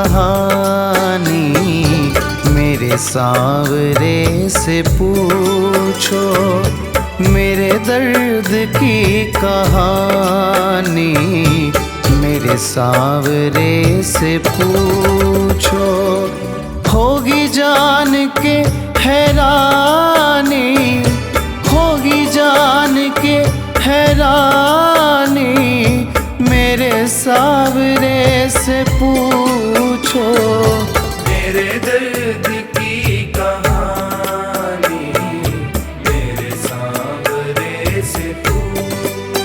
कहानी मेरे सांवरे से पूछो, मेरे दर्द की कहानी मेरे सांवरे से पूछो। होगी जान के हैरानी, होगी जान के हैरानी मेरे सांवरे से पूछो। मेरे दर्द की कहानी मेरे सांवरे से पूछो।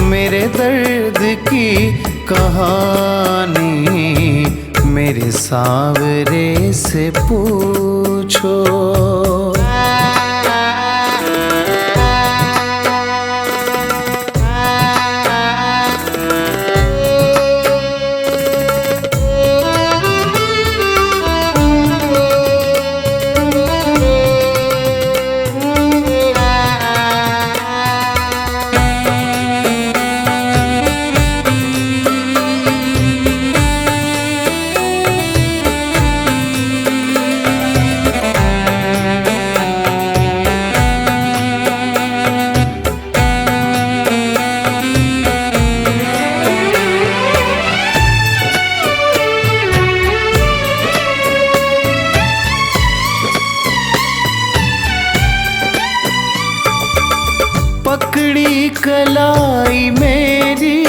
मेरे दर्द की कहानी मेरे सांवरे से पूछो। पकड़ी कलाई मेरी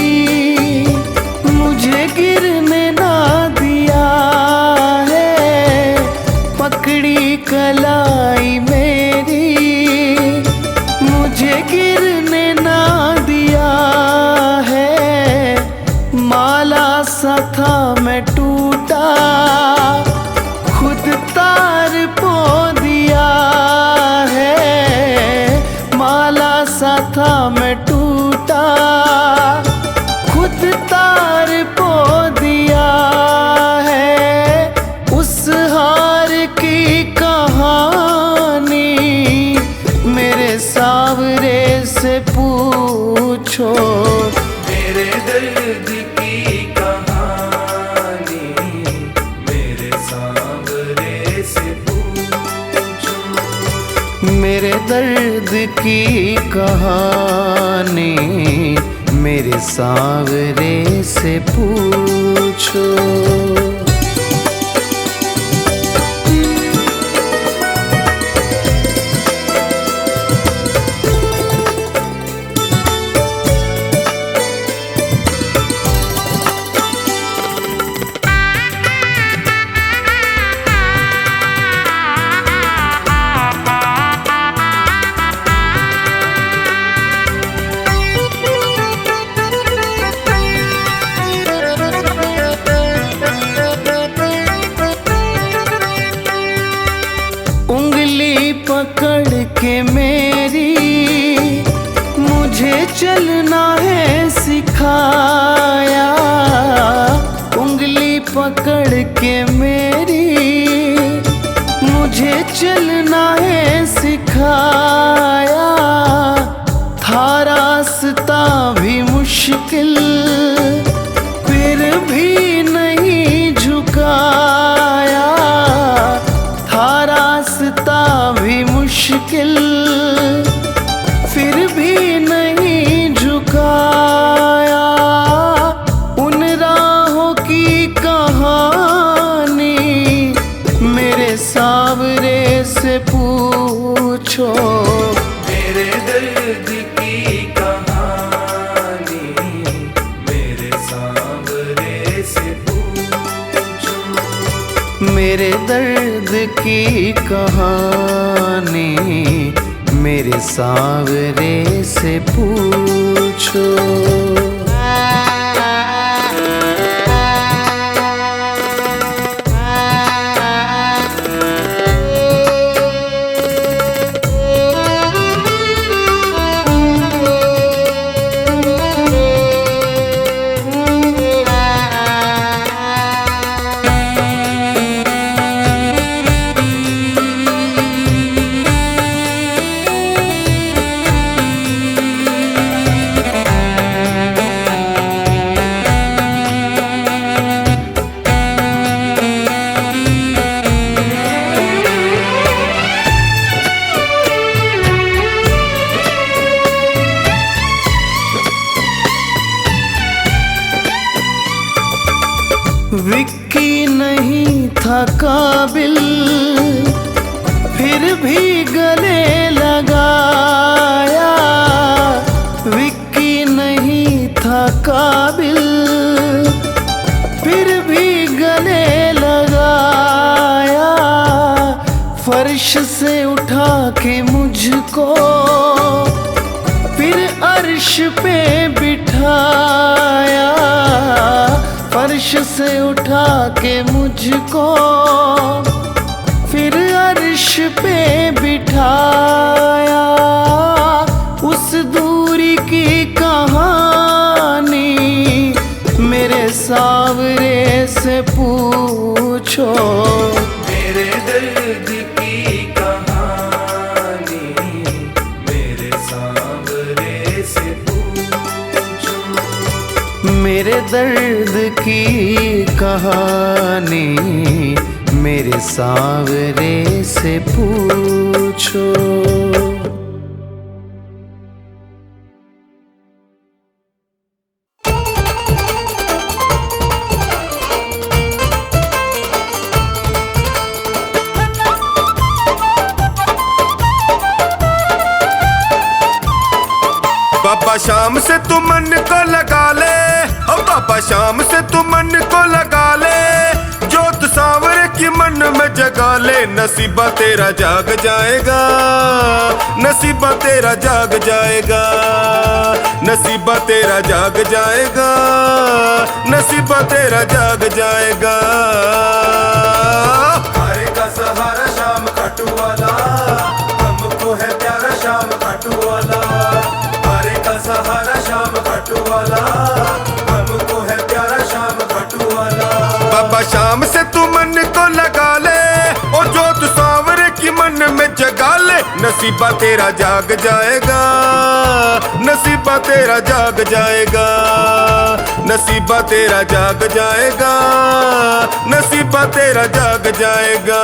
मुझे गिरने ना दिया है, पकड़ी कलाई मेरी मुझे गिरने ना दिया है। माला सा था मैं टूटा, खुद तार पो दिया है। माला सा था मैं टूटा, खुद तार पो दिया है। उस हार की कहानी मेरे सांवरे से पूछो। मेरे दर्द की कहानी मेरे सांवरे से पूछो। मेरे दर्द की कहानी मेरे सांवरे से पूछो। पकड़ के मेरी मुझे चलना है सिखाया, उंगली पकड़ के मेरी मुझे चलना है सिखाया। था रास्ता भी मुश्किल फिर भी नहीं झुकाया, था रास्ता भी मुश्किल फिर भी नहीं झुकाया। उन राहों की कहानी मेरे सांवरे से पूछो। मेरे दर्द की कहानी मेरे सांवरे से पूछो। मेरे दर्द की कहानी मेरे सांवरे से पूछो। विक्की नहीं था काबिल, फिर भी गले लगाया। विक्की नहीं था काबिल, फिर भी गले लगाया। फर्श से उठा के मुझको फिर अर्श पे बिठाया। फर्श से उठा के मुझको फिर अर्श पे बिठाया। उस दूरी की कहानी मेरे सावरे से पूछो। मेरे दर्द की कहानी मेरे सांवरे से पूछो। मेरे दर्द की कहानी मेरे सांवरे से पूछो। बाबा शाम से तू मन को लगा ले, ओ बाबा शाम से तू मन को लगा ले। जोत सांवरे की मन में जगा ले। नसीबा तेरा जाग जाएगा, नसीबा तेरा जाग जाएगा, नसीबा तेरा जाग जाएगा, नसीबा तेरा जाग जाएगा। हारे का सहारा शाम खाटू वाला, हमको है प्यारा शाम खाटू वाला। सहारा शाम खाटू वाला, हमको है प्यारा शाम खाटू वाला। बाबा शाम से तू मन को लगा ले, और जोत सांवरे की मन में जगा ले। नसीबा तेरा जाग जाएगा, नसीबा तेरा जाग जाएगा, नसीबा तेरा जाग जाएगा, नसीबा तेरा जाग जाएगा।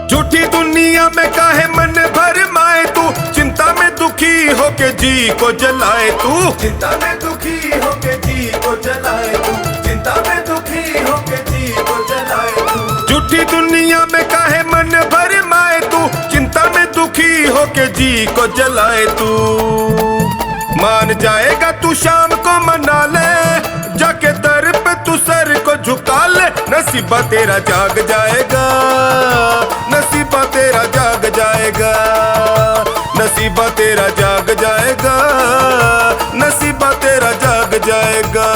झूठी दुनिया में काहे मन भर माए तू, चिंता में दुखी होके जी को जलाए तू। चिंता में दुखी होके जी को जलाए तू, चिंता में दुखी होके जी को जलाए तू। झूठी दुनिया में काहे मन भर माए तू, चिंता में दुखी होके जी को जलाए तू। मान जाएगा तू शाम को मना ले, जाके दर पे तू सर को झुका ले। नसीबा तेरा जाग जाएगा, नसीबा तेरा जाग जाएगा, नसीबा तेरा जाग जाएगा, नसीबा तेरा जाग जाएगा।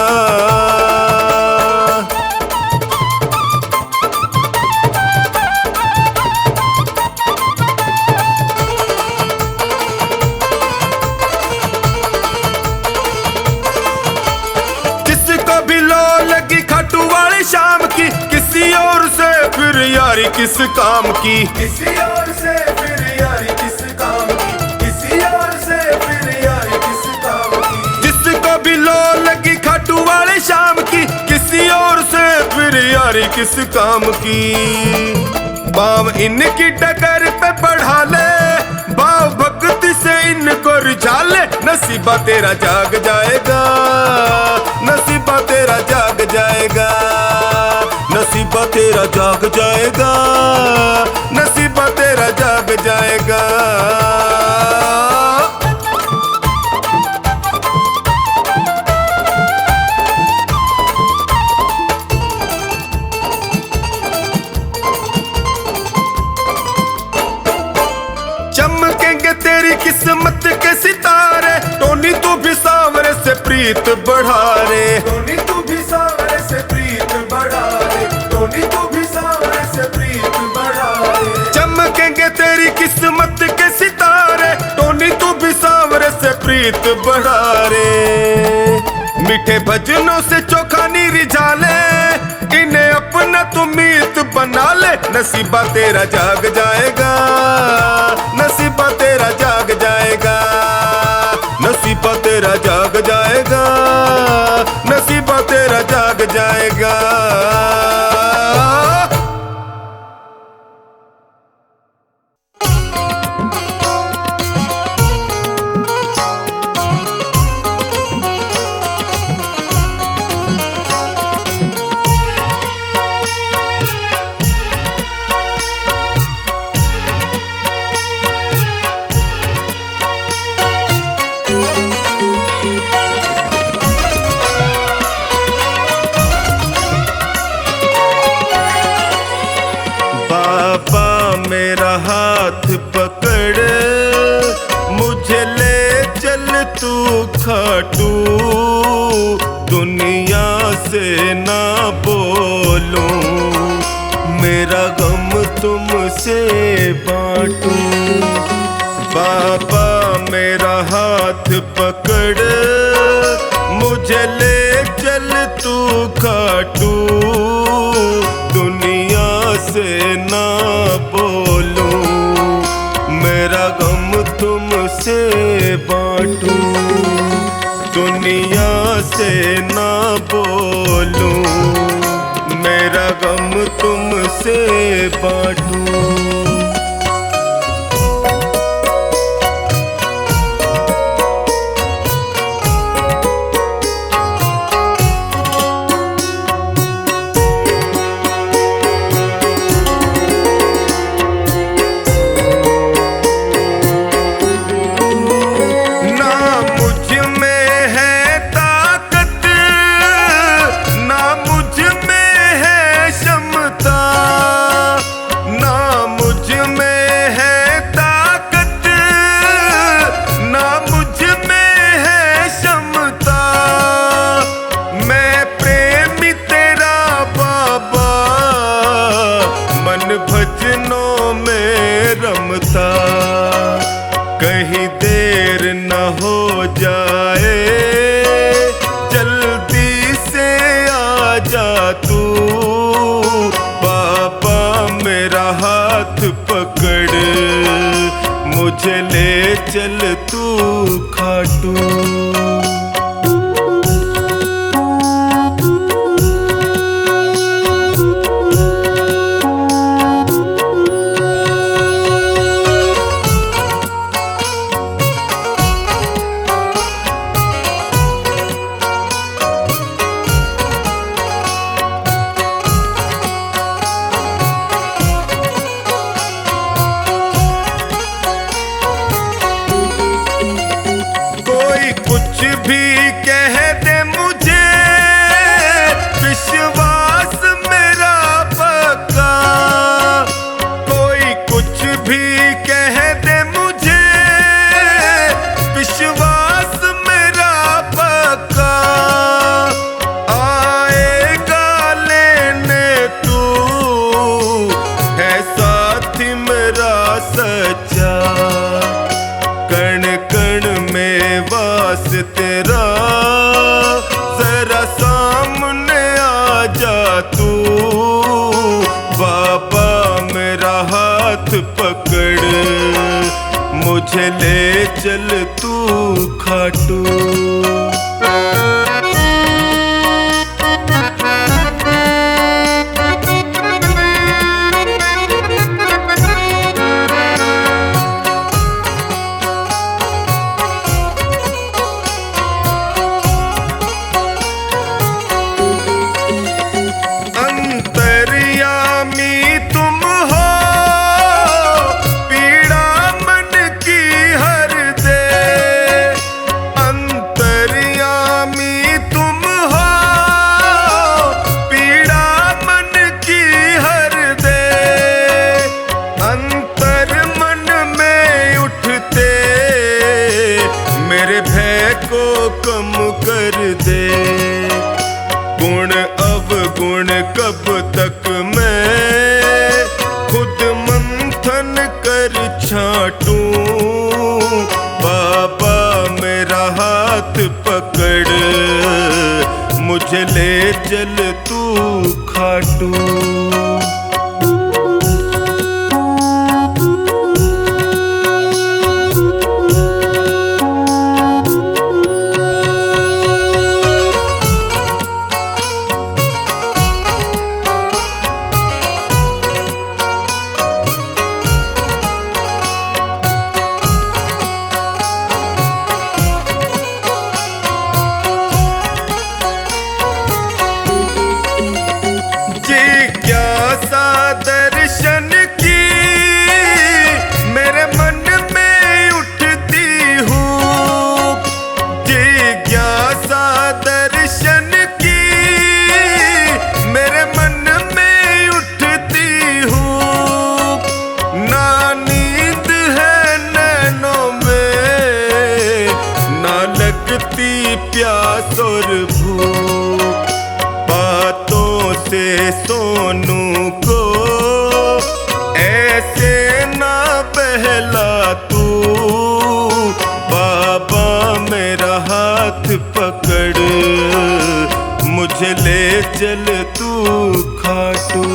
शाम की किसी और से फिर यारी किस काम की, किसी और से फिर यारी किस काम की, किसी और से फिर यारी किस काम की। जिसको भी लो लगी खाटू वाले शाम की, किसी और से फिर यारी किस काम की। बाम इनकी डगर पे बढ़ा ले, भाव भक्ति से इनको रिझा ले। नसीबा तेरा जाग जाएगा, नसीबा तेरा जाग जाएगा, नसीबा तेरा जाग जाएगा, नसीबा तेरा जाग जाएगा। चमकेंगे तेरी किस्मत के सितारे, टोनी तू भी सांवरे से प्रीत बढ़ा रे। टोनी तू भी सांवरे से प्रीत बढ़ा रे, टोनी तू भी सांवरे से प्रीत बढ़ा रे। चमकेंगे तेरी किस्मत के सितारे, टोनी तू भी सांवरे से प्रीत बढ़ा रे। मीठे भजनों से चोखा नी रिझा ले, इन्हें अपना तू मीत बना ले। नसीबा तेरा जाग जाएगा, नसीबा तेरा जाग जाएगा, नसीबा तेरा जाग जाएगा, नसीबा तेरा जाग जाएगा। मेरा गम तुमसे बांटूं। बाबा मेरा हाथ पकड़ मुझे ले चल तू खाटू। दुनिया से ना बोलूं, मेरा गम तुमसे बांटूं। दुनिया से ना बोलूं, मेरा गम तुमसे बांटूं। भजनों में रमता, कहीं देर न हो जाए, जल्दी से आ जा तू। बाबा मेरा हाथ पकड़ मुझे ले चल तू खाटू। कुछ भी कह दे मुझे, विश्वास मेरा पक्का। कोई कुछ भी कह दे मुझे, विश्वास मेरा पक्का। आएगा लेने तू, है साथी मेरा सच्चा। कण कण में वास तेरा, जरा सामने आ जा तू। बाबा मेरा हाथ पकड़ मुझे ले चल तू खाटू। को कम कर दे, गुण अवगुण कब तक मैं खुद मंथन कर छाटूं। बाबा मेरा हाथ पकड़ मुझे ले चल तू खाटू। क्या चला तू, बाबा मेरा हाथ पकड़, मुझे ले चल तू खाटू।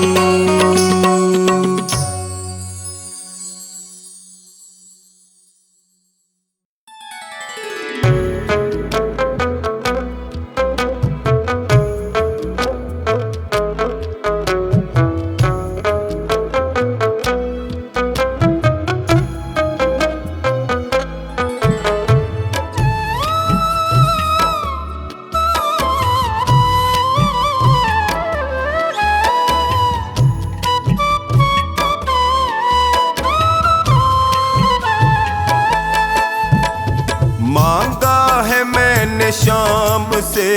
मांगा है मैंने शाम से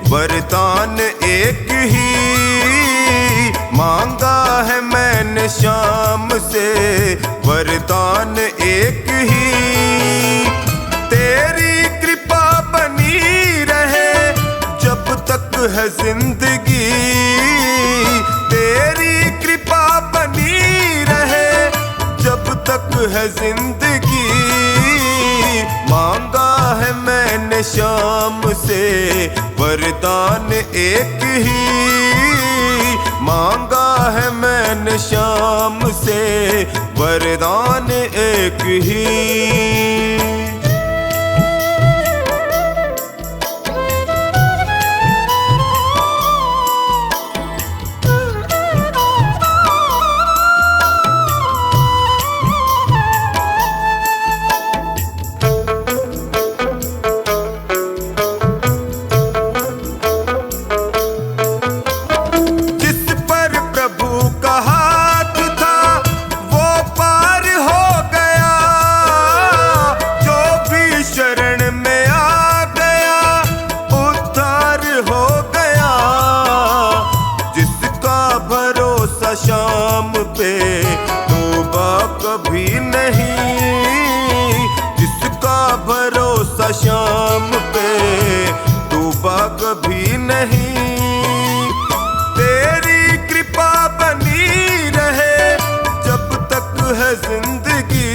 वरदान एक ही, मांगा है मैंने शाम से वरदान एक ही। तेरी कृपा बनी रहे जब तक है जिंदगी, तेरी कृपा बनी रहे जब तक है जिंदगी। मांगा है मैंने शाम से वरदान एक ही, मांगा है मैंने शाम से वरदान एक ही। शाम पे तौबा कभी नहीं, जिसका भरोसा शाम पे तौबा कभी नहीं। तेरी कृपा बनी रहे जब तक है जिंदगी,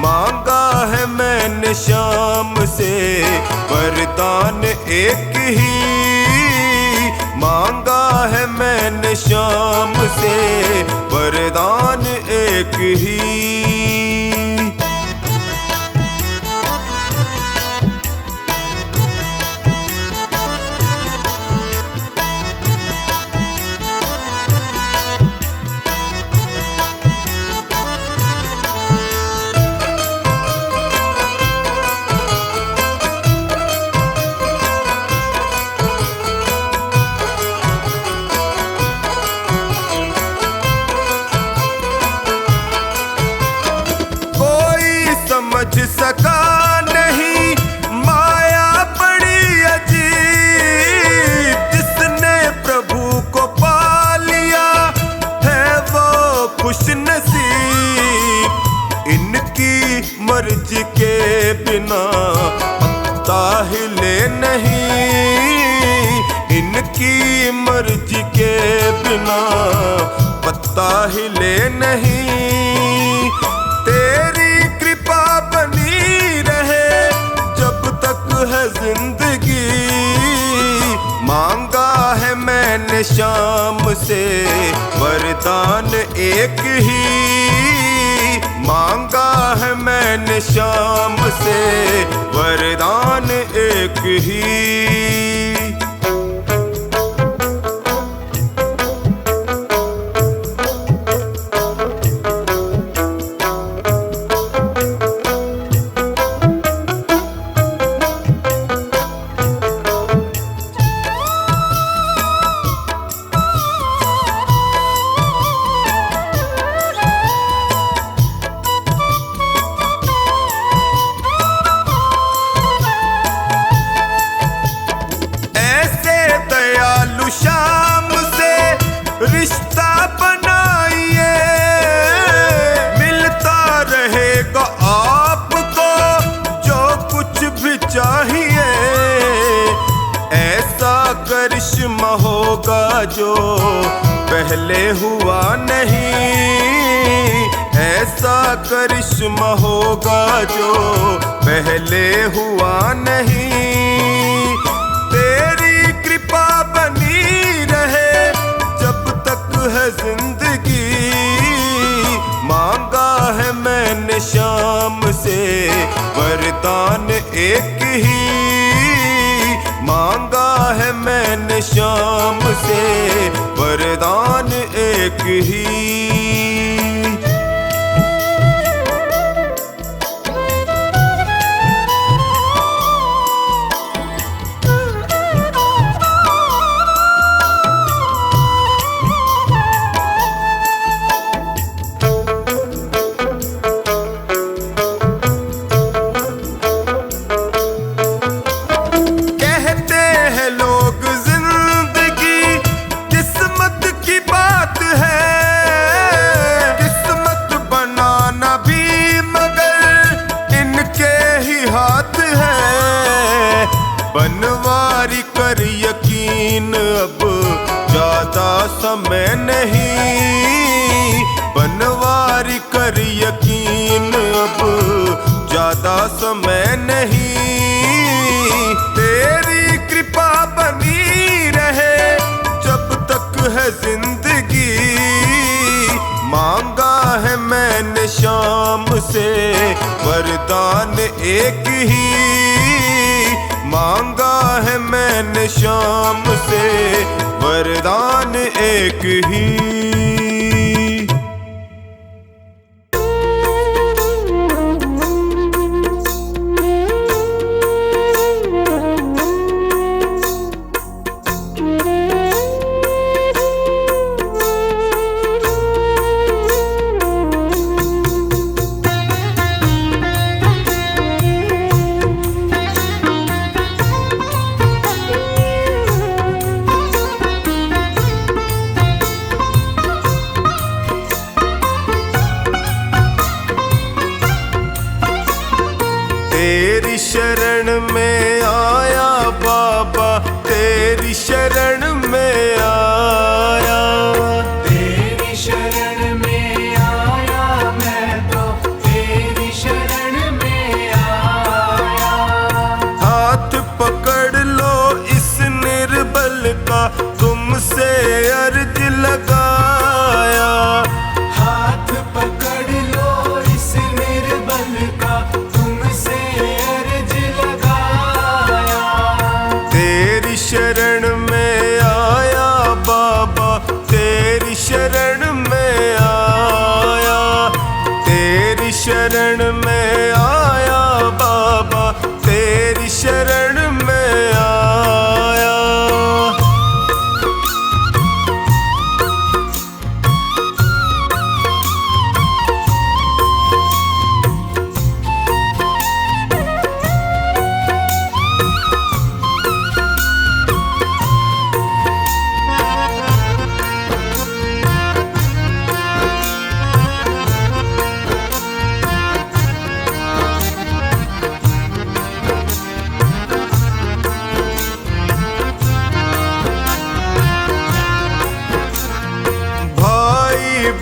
मांगा है मैंने शाम से वरदान एक ही, मांगा है मैंने शाम से वरदान एक ही। समझ सका नहीं माया बड़ी अजीब, जिसने प्रभु को पा लिया है वो खुश नसीब। इनकी मर्जी के बिना पत्ता हिले नहीं, इनकी मर्जी के बिना पत्ता हिले नहीं। तेरी कृपा बनी रहे जब तक है जिंदगी, मांगा है मैंने शाम से वरदान एक ही, मांगा है मैंने शाम से वरदान एक ही। शाम से रिश्ता बनाइए, मिलता रहेगा आपको जो कुछ भी चाहिए। ऐसा करिश्मा होगा जो पहले हुआ नहीं, ऐसा करिश्मा होगा जो पहले हुआ नहीं। तेरी कृपा बनी रहे जब तक है जिंदगी। मांगा है मैंने शाम से वरदान एक ही। मांगा है मैंने शाम से वरदान एक ही। बनवारी कर यकीन अब ज्यादा समय नहीं। बनवारी कर यकीन अब ज्यादा समय नहीं। तेरी कृपा बनी रहे जब तक है जिंदगी। मांगा है मैंने शाम से वरदान एक ही। मांगा है मैंने शाम से वरदान एक ही। तेरी शरण में आया बाबा, तेरी शरण में आया। तेरी शरण में आया मैं तो तेरी शरण में आया। हाथ पकड़ लो इस निर्बल का तुमसे अर्ज लगाया। हाथ पकड़ लो इस निर्बल का तुमसे अर्ज लगाया। तेरी शरण में आया बाबा, तेरी शरण में आया। तेरी शरण में आया बाबा, तेरी शरण में आया।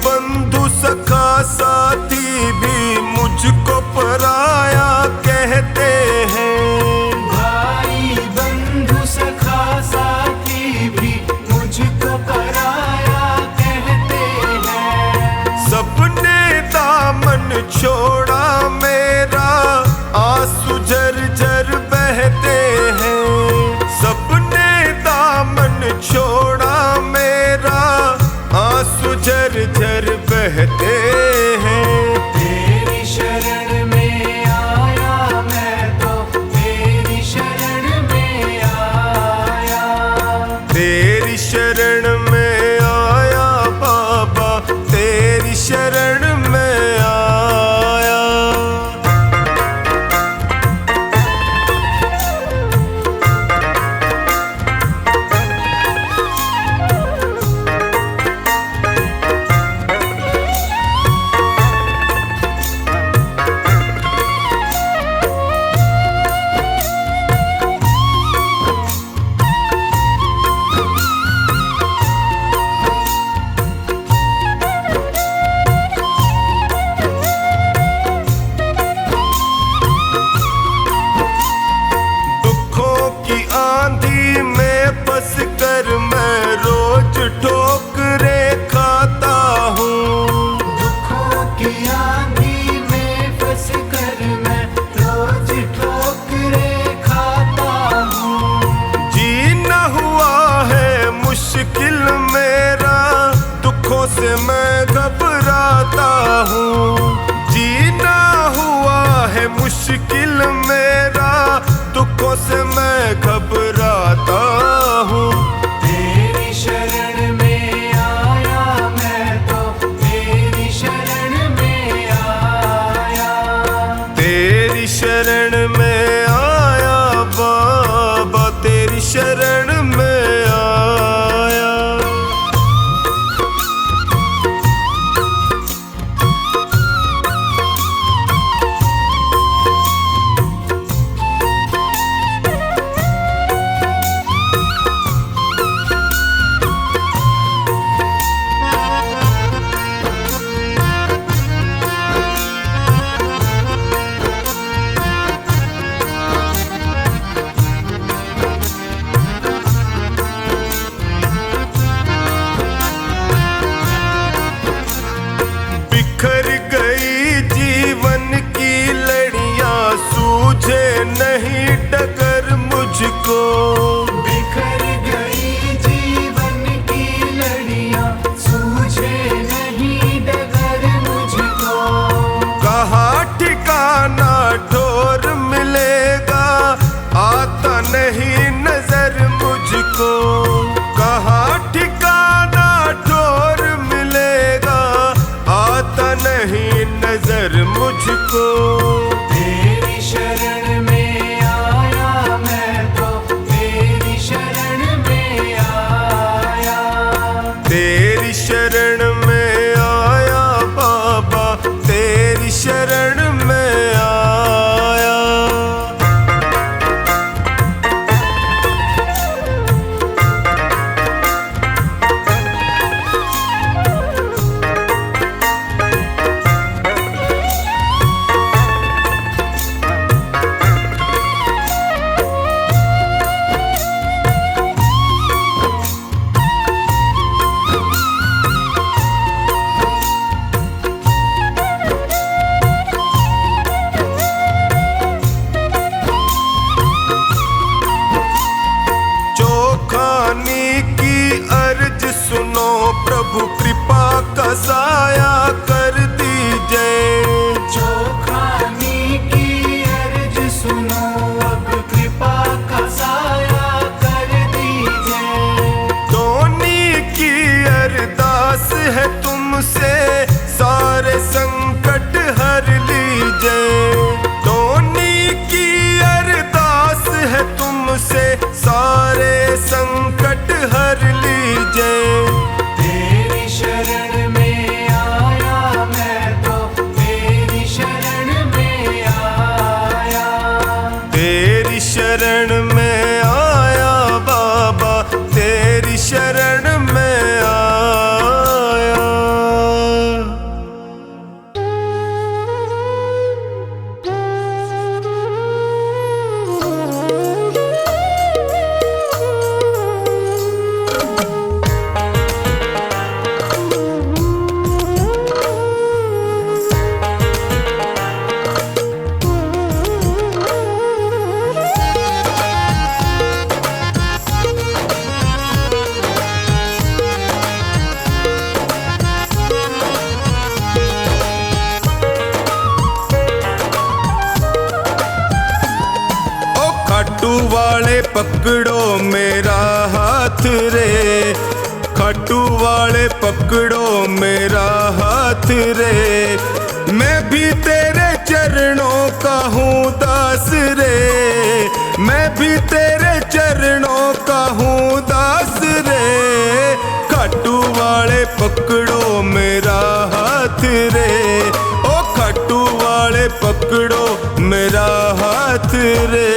बंधु सखा साथी भी मुझको पराया कहते हैं। भाई बंधु सखा साथी भी मुझको पराया कहते हैं। सबने दामन छोड़ा मेरा आंसू झरझर बहते हैं। सबने दामन छोड़ा मेरा आंसू झरझर बहते हैं। तेरी शरण में आया मैं तो तेरी शरण में आया। तेरी शरण में आया बाबा, तेरी शरण में आया। से मैं घबराता हूँ। जीना हुआ है मुश्किल मेरा, दुखों से मैं घबराता हूँ। तेरी शरण में आया मैं तो, तेरी शरण में आया। तेरी शरण में आया बाबा, तेरी शरण में आया। बिखर गई जीवन की लड़ियां, सूझे नहीं डगर मुझको। बिखर गई जीवन की लड़ियां, सूझे नहीं डगर मुझको। कहाँ ठिकाना ठोर मिलेगा, आता नहीं नजर मुझको। कहाँ ठिकाना ठोर मिलेगा, आता नहीं नजर मुझको। तेरी शरण में आया मैं तो, तेरी शरण में आया। तेरी शरण में आया बाबा, तेरी शरण में आया। चौखानी की अर्ज सुनो प्रभु, कृपा का साया कर दीजिए। चौखानी की अर्ज सुनो, अब कृपा का साया कर दीजिए। धोनी की अरदास है तुमसे, सारे संकट हर लीजिए। धोनी की अरदास है तुमसे, सारे संकट हर लीजिए। तेरी शरण में आया मैं तो, तेरी शरण में आया। तेरी शरण में आया बाबा, तेरी शरण में आया। खाटू वाले पकड़ो मेरा हाथ रे, खाटू वाले पकड़ो मेरा हाथ रे। मैं भी तेरे चरणों का हूँ दास रे, मैं भी तेरे चरणों का हूँ दास रे। खाटू वाले पकड़ो मेरा हाथ रे, ओ खाटू वाले पकड़ो मेरा हाथ रे।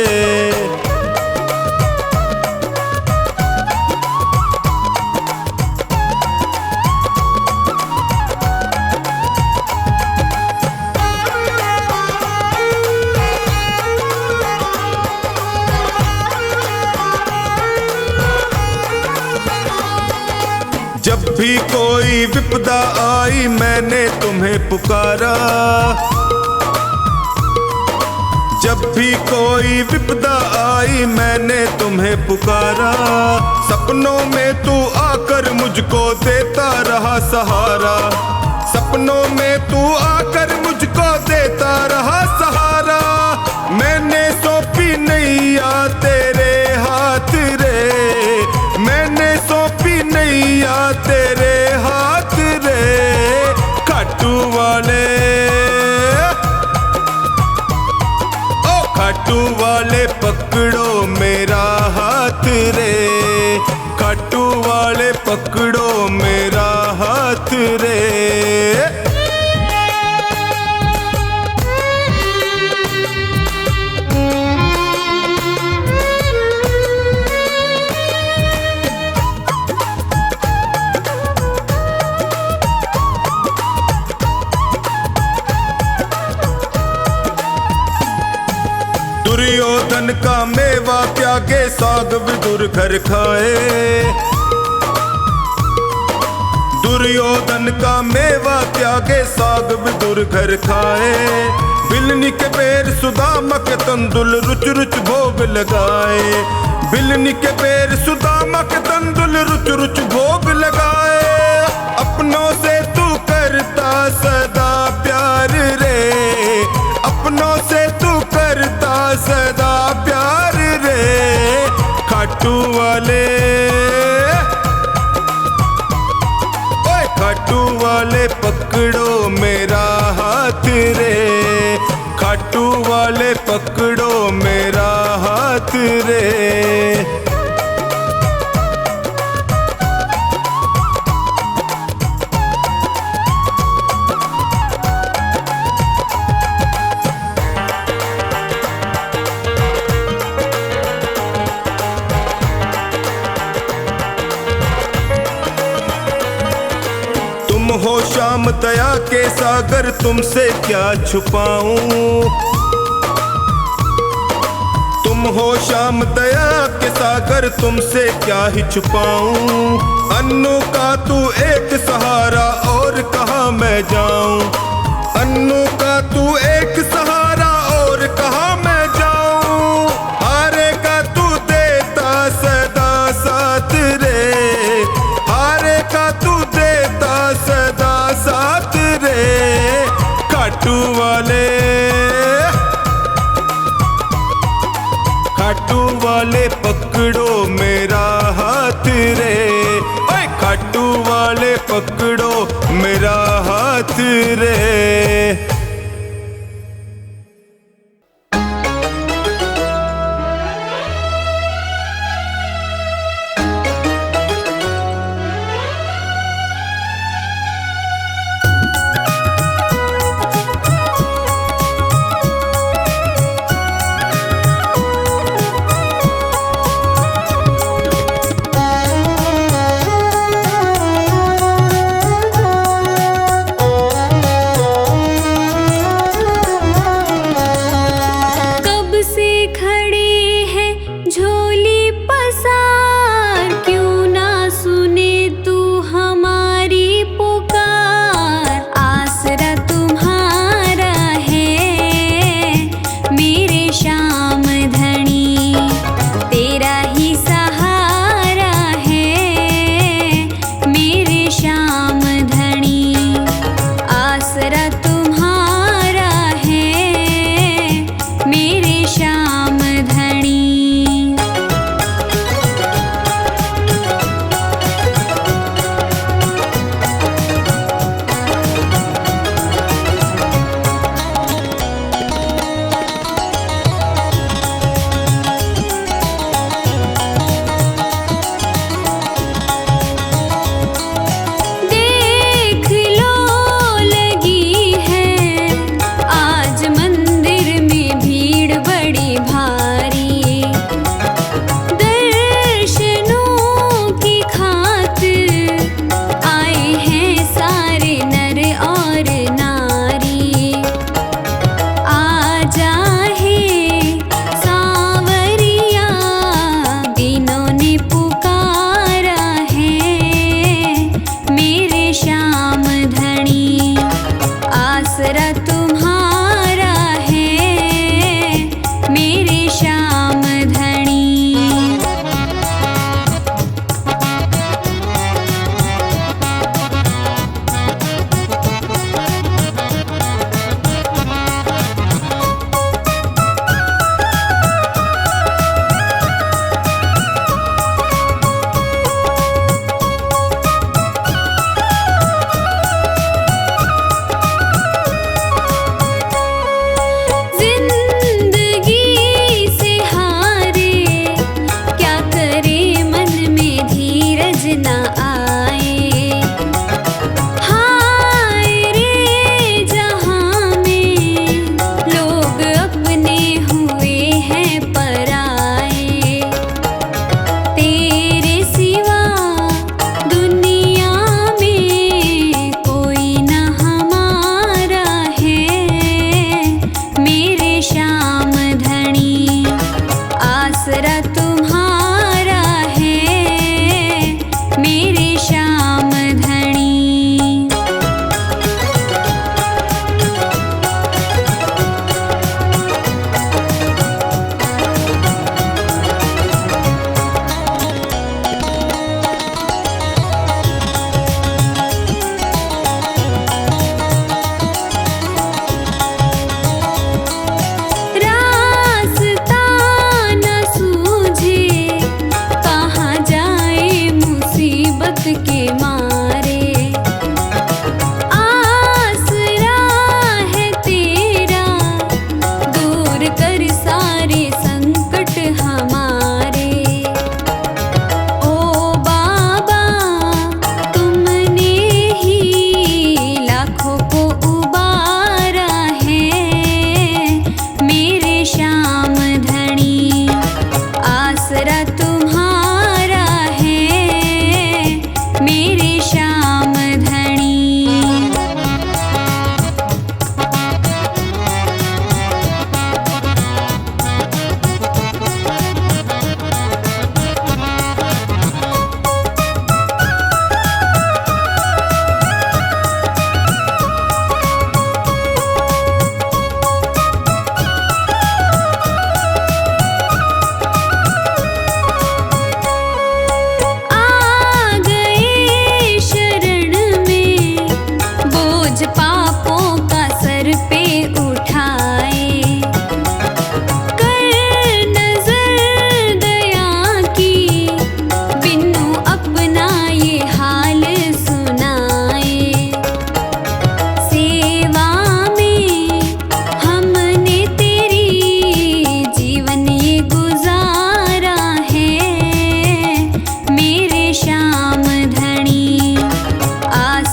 जब भी कोई विपदा आई मैंने तुम्हें पुकारा, जब जब भी कोई विपदा आई मैंने तुम्हें पुकारा, सपनों में तू आकर मुझको देता रहा सहारा, सपनों में तू आकर मुझको देता रहा सहारा। मैंने सौंपी नैया तेरे हाथ रे, मैंने सौंपी नैया तेरे हाथ रे, खाटू वाले ओ खाटू वाले पकड़ो मेरा हाथ रे, खाटू वाले पकड़ो मेरा हाथ रे। दुर्योधन का मेवा त्यागे साग विदुर घर खाए, दुर्योधन का मेवा त्यागे साग विदुर घर खाए, बिलनी के बेर सुदामा के तंदुल रुच रुच भोग लगाए, बिलनी के बेर सुदामा के तंदुल रुच रुच भोग लगाए। अपनों से तू करता सदा प्यार रे, अपनों से तू करता सदा प्यार रे, खाटू वाले ओए खाटू वाले पकड़ो मेरा हाथ रे, खाटू वाले पकड़ो मेरा हाथ रे। तुम हो श्याम दया के सागर तुमसे क्या छुपाऊं, तुम हो श्याम दया के सागर तुमसे क्या ही छुपाऊं। अन्नू का तू एक सहारा और कहाँ मैं जाऊं, अन्नू का तू एक सहारा और कहाँ मैं जाऊं। हारे का तू देता सदा साथ रे, हारे का तू देता सदा साथ रे, खाटू वाले खाटू वाले पकड़ो मेरा हाथ रे, ओए खाटू वाले पकड़ो मेरा हाथ रे।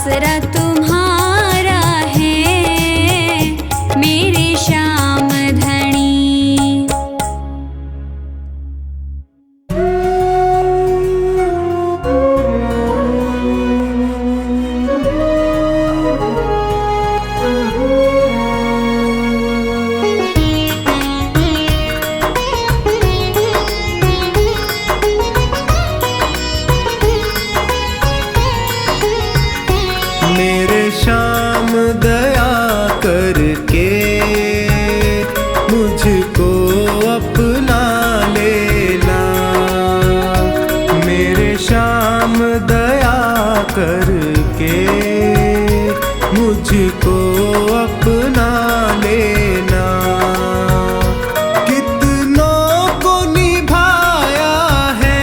आसरा तुम्हारा है मेरे श्याम धनी। मेरे श्याम दया करके मुझको अपना लेना। मेरे श्याम दया करके मुझको अपना लेना। कितनों को निभाया है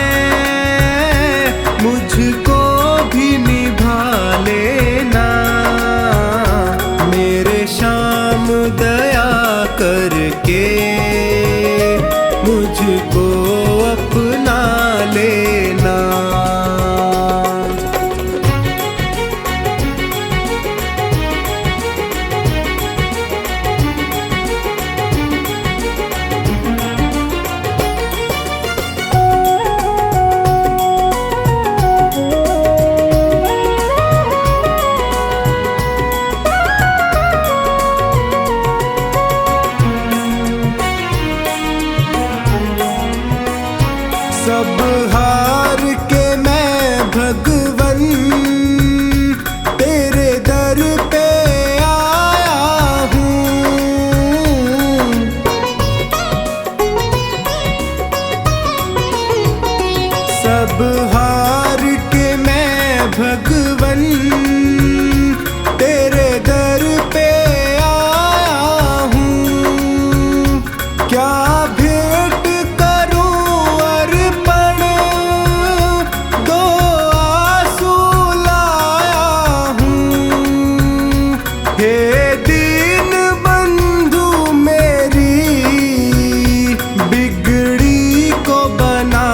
मुझको भी निभा लेना। मेरे श्याम दया करके मुझको अपना लेना। सब हार के मैं भगवन तेरे दर पे आया हूँ। सब हार के मैं भगवन तेरे दर पे आया हूँ। क्या भेंट करूं अर्पण दो आंसू लाया हूँ। हे दीन बंधु मेरी बिगड़ी को बना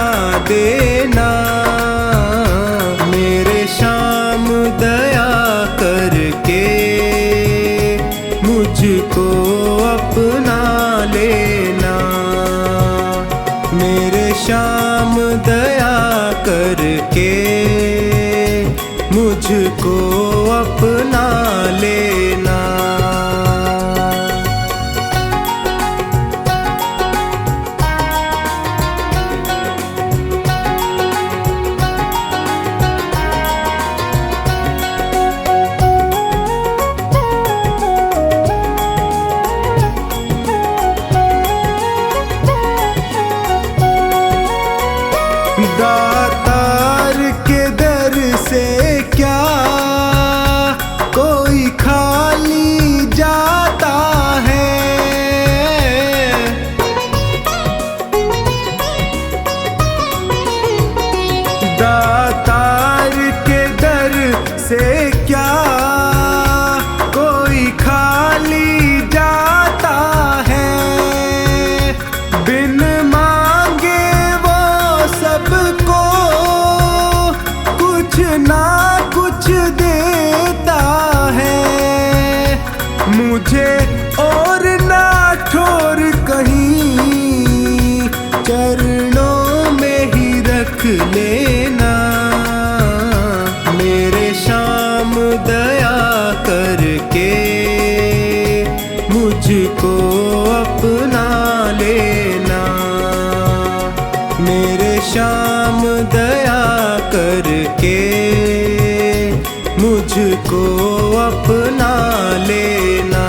देना। मेरे श्याम दया करके मुझको अपना लेना। मेरे श्याम दया करके मुझको अपना लेना। दातार के दर से क्या कोई खाली जाता है। दातार के दर से क्या कोई खाली जाता है। बिन मांगे वो सबको कुछ ना कुछ देता है। मुझे और ना ठोर कहीं चरणों में ही रख लेना। मेरे श्याम दया करके मुझको अपना लेना। मेरे श्याम दया करके मुझको अपना लेना।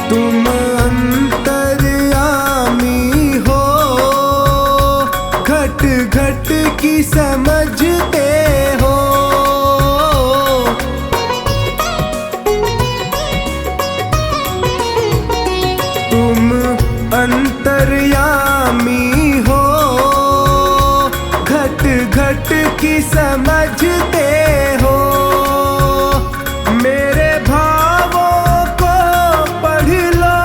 तुम अंतर्यामी हो, घट घट की समझते हो। समझते हो। मेरे भावों को पढ़ लो,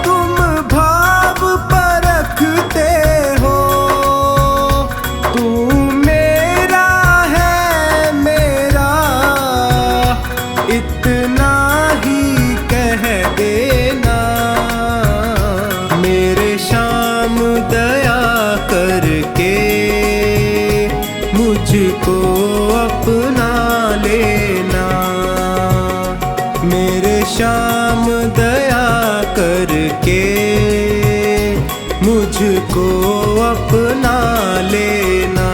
तुम भाव परखते हो। तू मेरा है मेरा, इतना ही कह देना। मेरे श्याम दया करके मुझको अपना लेना। मेरे श्याम दया करके मुझको अपना लेना।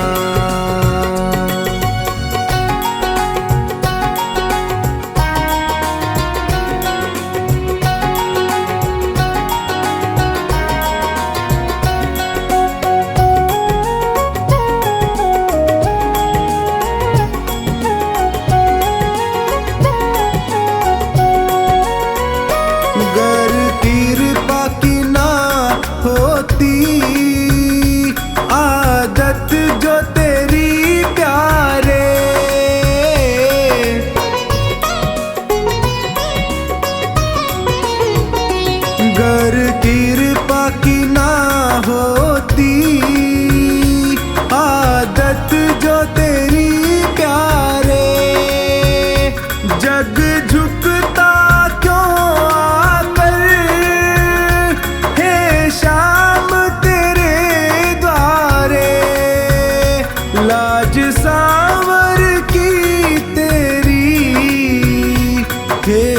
गर कृपा की ना होती आदत जो तेरी प्यारे, गर कृपा की ना होती आदत जो तेरी प्यारे, जग झुकता क्यों आकर हे श्याम तेरे द्वारे। लाज सांवर की तेरी हे